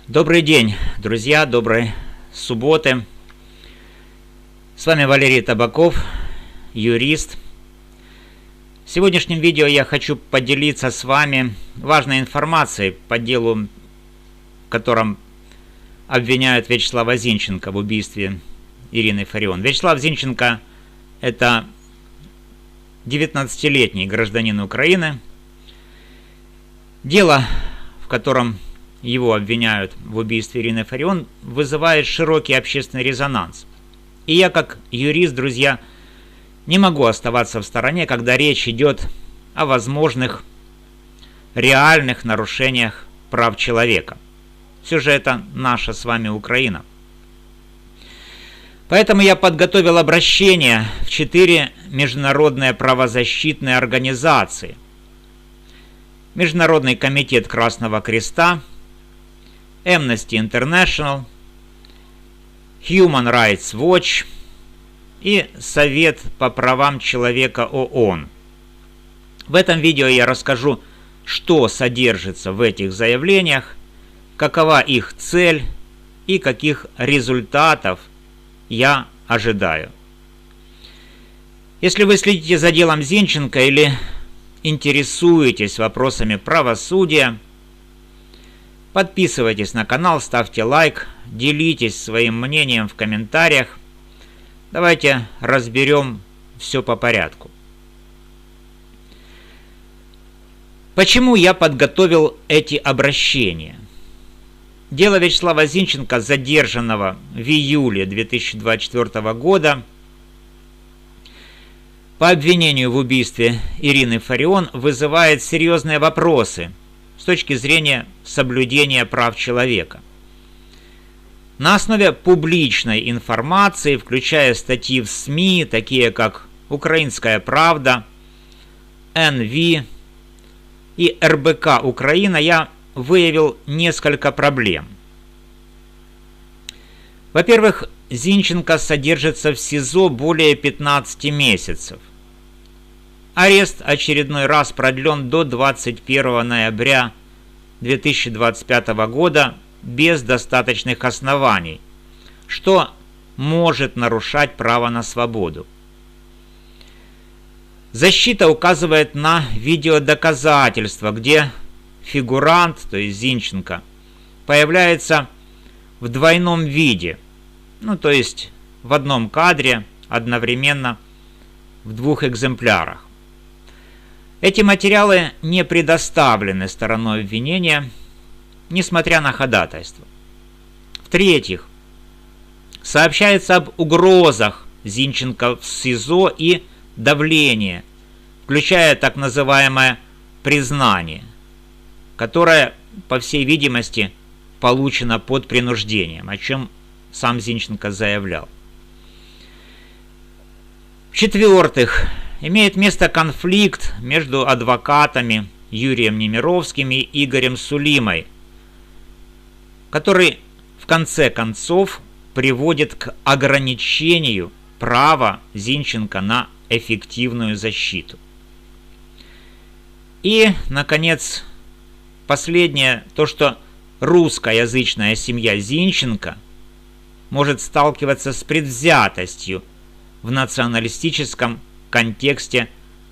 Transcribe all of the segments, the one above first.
Добрый день, друзья, доброй субботы. С вами Валерий Табаков, юрист. В сегодняшнем видео я хочу поделиться с вами важной информацией по делу, в котором обвиняют Вячеслава Зинченко в убийстве Ирины Фарион. Вячеслав Зинченко – это 19-летний гражданин Украины. Дело, в котором его обвиняют в убийстве Ирины Фарион, вызывает широкий общественный резонанс. И я, как юрист, друзья, не могу оставаться в стороне, когда речь идет о возможных реальных нарушениях прав человека. Все же это наша с вами Украина. Поэтому я подготовил обращение в 4 международные правозащитные организации. Международный комитет Красного Креста, Amnesty International, Human Rights Watch и Совет по правам человека ООН. В этом видео я расскажу, что содержится в этих заявлениях, какова их цель и каких результатов я ожидаю. Если вы следите за делом Зинченко или интересуетесь вопросами правосудия, подписывайтесь на канал, ставьте лайк, делитесь своим мнением в комментариях. Давайте разберем все по порядку. Почему я подготовил эти обращения? Дело Вячеслава Зинченко, задержанного в июле 2024 года по обвинению в убийстве Ирины Фарион, вызывает серьезные вопросы с точки зрения соблюдения прав человека. На основе публичной информации, включая статьи в СМИ, такие как «Украинская правда», НВ и РБК Украина, я выявил несколько проблем. Во-первых, Зинченко содержится в СИЗО более 15 месяцев. Арест очередной раз продлен до 21 ноября 2025 года без достаточных оснований, что может нарушать право на свободу. Защита указывает на видеодоказательства, где фигурант, то есть Зинченко, появляется в двойном виде, то есть в одном кадре одновременно в 2 экземплярах. Эти материалы не предоставлены стороной обвинения, несмотря на ходатайство. В-третьих, сообщается об угрозах Зинченко в СИЗО и давлении, включая так называемое признание, которое, по всей видимости, получено под принуждением, о чем сам Зинченко заявлял. В-четвертых, имеет место конфликт между адвокатами Юрием Немировским и Игорем Сулимой, который в конце концов приводит к ограничению права Зинченко на эффективную защиту. И, наконец, последнее, то, что русскоязычная семья Зинченко может сталкиваться с предвзятостью в националистическом контексте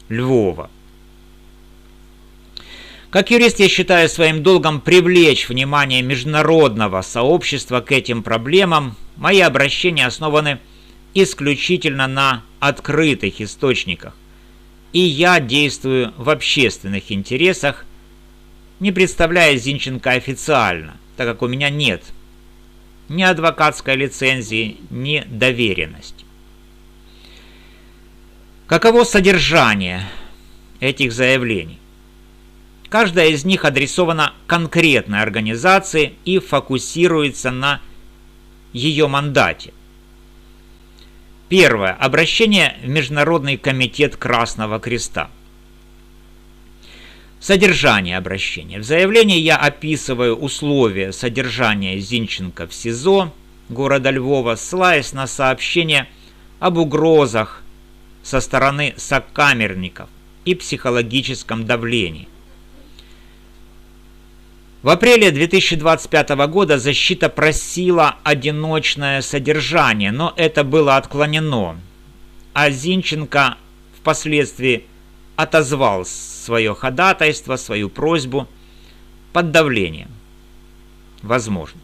Львова. Как юрист я считаю своим долгом привлечь внимание международного сообщества к этим проблемам. Мои обращения основаны исключительно на открытых источниках, и я действую в общественных интересах, не представляя Зинченко официально, так как у меня нет ни адвокатской лицензии, ни доверенности. Каково содержание этих заявлений? Каждая из них адресована конкретной организации и фокусируется на ее мандате. Первое. Обращение в Международный комитет Красного Креста. Содержание обращения. В заявлении я описываю условия содержания Зинченко в СИЗО города Львова, ссылаясь на сообщение об угрозах со стороны сокамерников и психологическом давлении. В апреле 2025 года защита просила одиночное содержание, но это было отклонено, а Зинченко впоследствии отозвал свое ходатайство, свою просьбу под давлением. Возможно.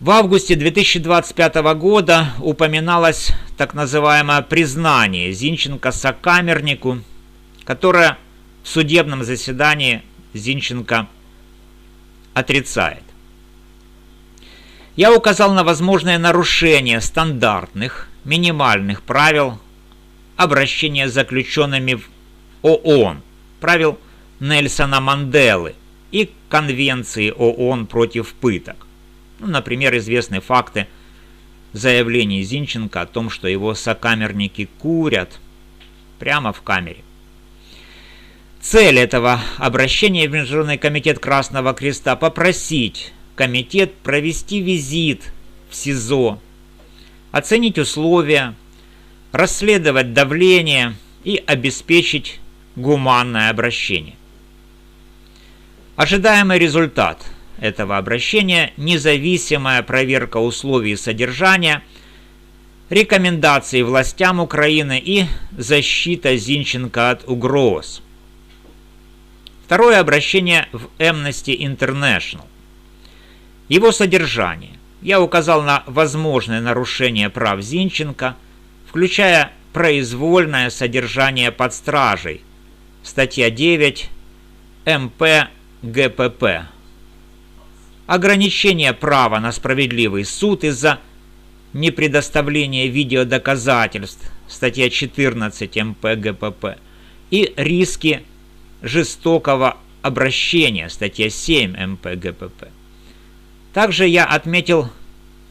В августе 2025 года упоминалось так называемое признание Зинченко сокамернику, которое в судебном заседании Зинченко отрицает. Я указал на возможное нарушение стандартных, минимальных правил обращения с заключенными в ООН, правил Нельсона Манделы и Конвенции ООН против пыток. Например, известны факты заявлений Зинченко о том, что его сокамерники курят прямо в камере. Цель этого обращения в Международный комитет Красного Креста – попросить комитет провести визит в СИЗО, оценить условия, расследовать давление и обеспечить гуманное обращение. Ожидаемый результат этого обращения – независимая проверка условий содержания, рекомендации властям Украины и защита Зинченко от угроз. Второе обращение в Amnesty International. Его содержание. Я указал на возможное нарушение прав Зинченко, включая произвольное содержание под стражей. Статья 9 МП ГПП. Ограничение права на справедливый суд из-за непредоставления видеодоказательств. Статья 14 МП ГПП. И риски жестокого обращения, статья 7 МП ГПП. Также я отметил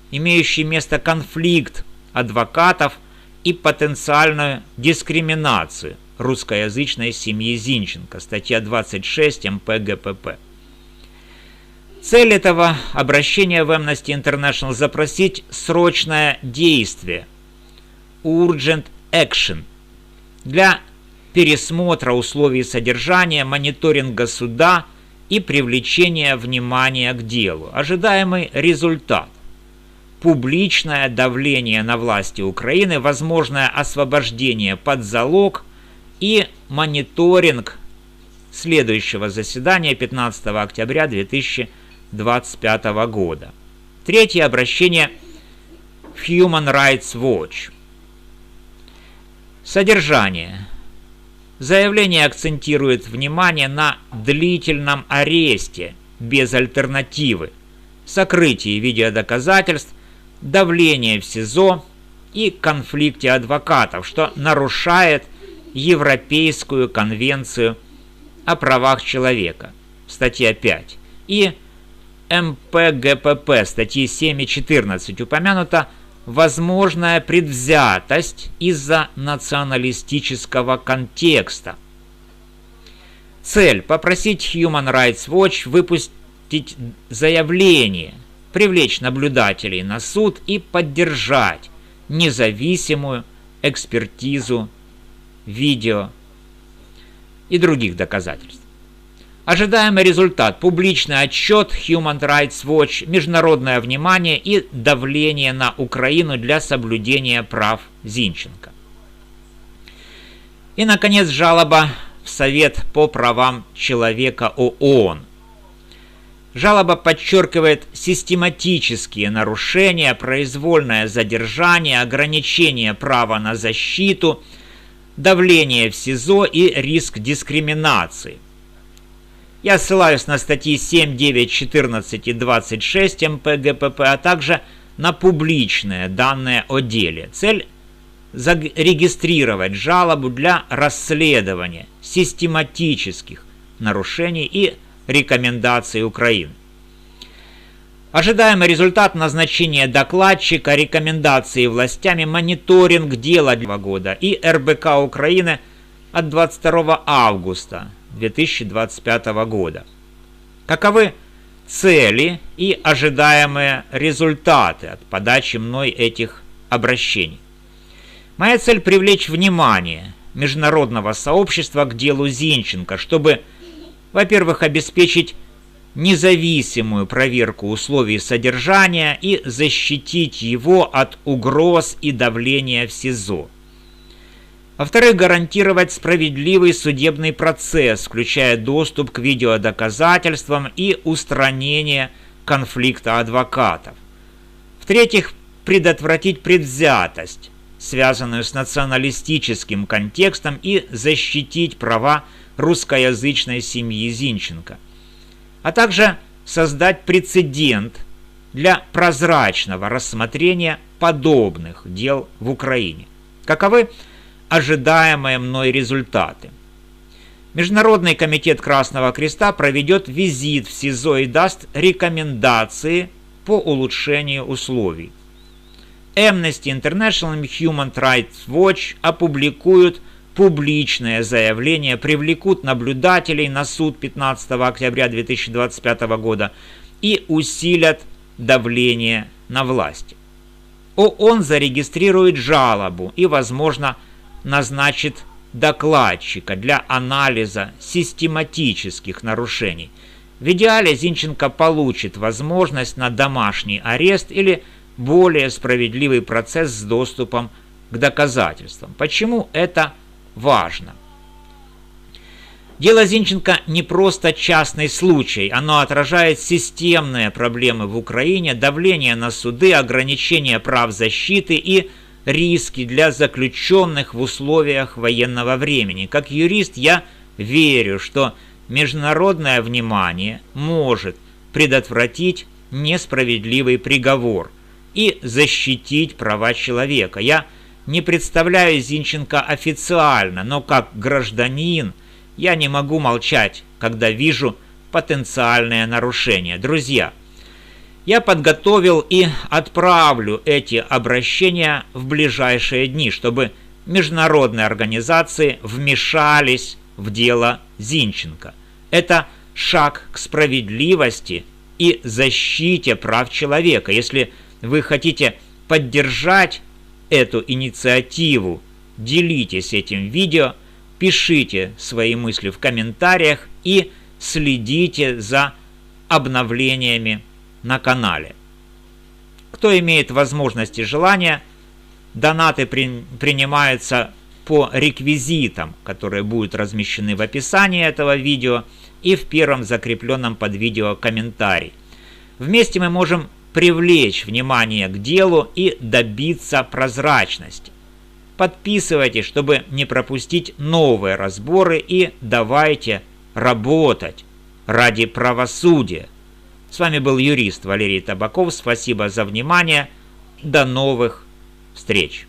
имеющий место конфликт адвокатов и потенциальную дискриминацию русскоязычной семьи Зинченко, статья 26 МП ГПП. Цель этого обращения в Amnesty International – запросить срочное действие, urgent action, для пересмотра условий содержания, мониторинга суда и привлечения внимания к делу. Ожидаемый результат – публичное давление на власти Украины, возможное освобождение под залог и мониторинг следующего заседания 15 октября 2025 года. Третье обращение в Human Rights Watch. Содержание. Заявление акцентирует внимание на длительном аресте без альтернативы, сокрытии видеодоказательств, давлении в СИЗО и конфликте адвокатов, что нарушает Европейскую конвенцию о правах человека, статья 5, и МПГПП, статьи 7 и 14, упомянута возможная предвзятость из-за националистического контекста. Цель – попросить Human Rights Watch выпустить заявление, привлечь наблюдателей на суд и поддержать независимую экспертизу видео и других доказательств. Ожидаемый результат – публичный отчет Human Rights Watch, международное внимание и давление на Украину для соблюдения прав Зинченко. И, наконец, жалоба в Совет по правам человека ООН. Жалоба подчеркивает систематические нарушения, произвольное задержание, ограничение права на защиту, давление в СИЗО и риск дискриминации. Я ссылаюсь на статьи 7, 9, 14 и 26 МПГПП, а также на публичные данные о деле. Цель – зарегистрировать жалобу для расследования систематических нарушений и рекомендаций Украины. Ожидаемый результат – назначение докладчика, рекомендации властями, мониторинг дела 2 года и РБК Украины от 22 августа 2025 года. Каковы цели и ожидаемые результаты от подачи мной этих обращений? Моя цель – привлечь внимание международного сообщества к делу Зинченко, чтобы Во-первых, обеспечить независимую проверку условий содержания и защитить его от угроз и давления в СИЗО. Во-вторых, гарантировать справедливый судебный процесс, включая доступ к видеодоказательствам и устранение конфликта адвокатов. В-третьих, предотвратить предвзятость, связанную с националистическим контекстом, и защитить права русскоязычной семьи Зинченко, а также создать прецедент для прозрачного рассмотрения подобных дел в Украине. Каковы ожидаемые мной результаты? Международный комитет Красного Креста проведет визит в СИЗО и даст рекомендации по улучшению условий. Amnesty International и Human Rights Watch опубликуют публичное заявление, привлекут наблюдателей на суд 15 октября 2025 года и усилят давление на власти. ООН зарегистрирует жалобу и, возможно, назначит докладчика для анализа систематических нарушений. В идеале Зинченко получит возможность на домашний арест или более справедливый процесс с доступом к доказательствам. Почему это важно? Дело Зинченко не просто частный случай, оно отражает системные проблемы в Украине, давление на суды, ограничение прав защиты и риски для заключенных в условиях военного времени. Как юрист я верю, что международное внимание может предотвратить несправедливый приговор и защитить права человека. Я не представляю Зинченко официально, но как гражданин я не могу молчать, когда вижу потенциальные нарушения. Друзья, я подготовил и отправлю эти обращения в ближайшие дни, чтобы международные организации вмешались в дело Зинченко. Это шаг к справедливости и защите прав человека. Если вы хотите поддержать эту инициативу, делитесь этим видео, пишите свои мысли в комментариях и следите за обновлениями на канале. Кто имеет возможность и желание, донаты принимаются по реквизитам, которые будут размещены в описании этого видео и в первом закрепленном под видео комментарии. Вместе мы можем привлечь внимание к делу и добиться прозрачности. Подписывайтесь, чтобы не пропустить новые разборы, и давайте работать ради правосудия. С вами был юрист Валерий Табаков. Спасибо за внимание. До новых встреч.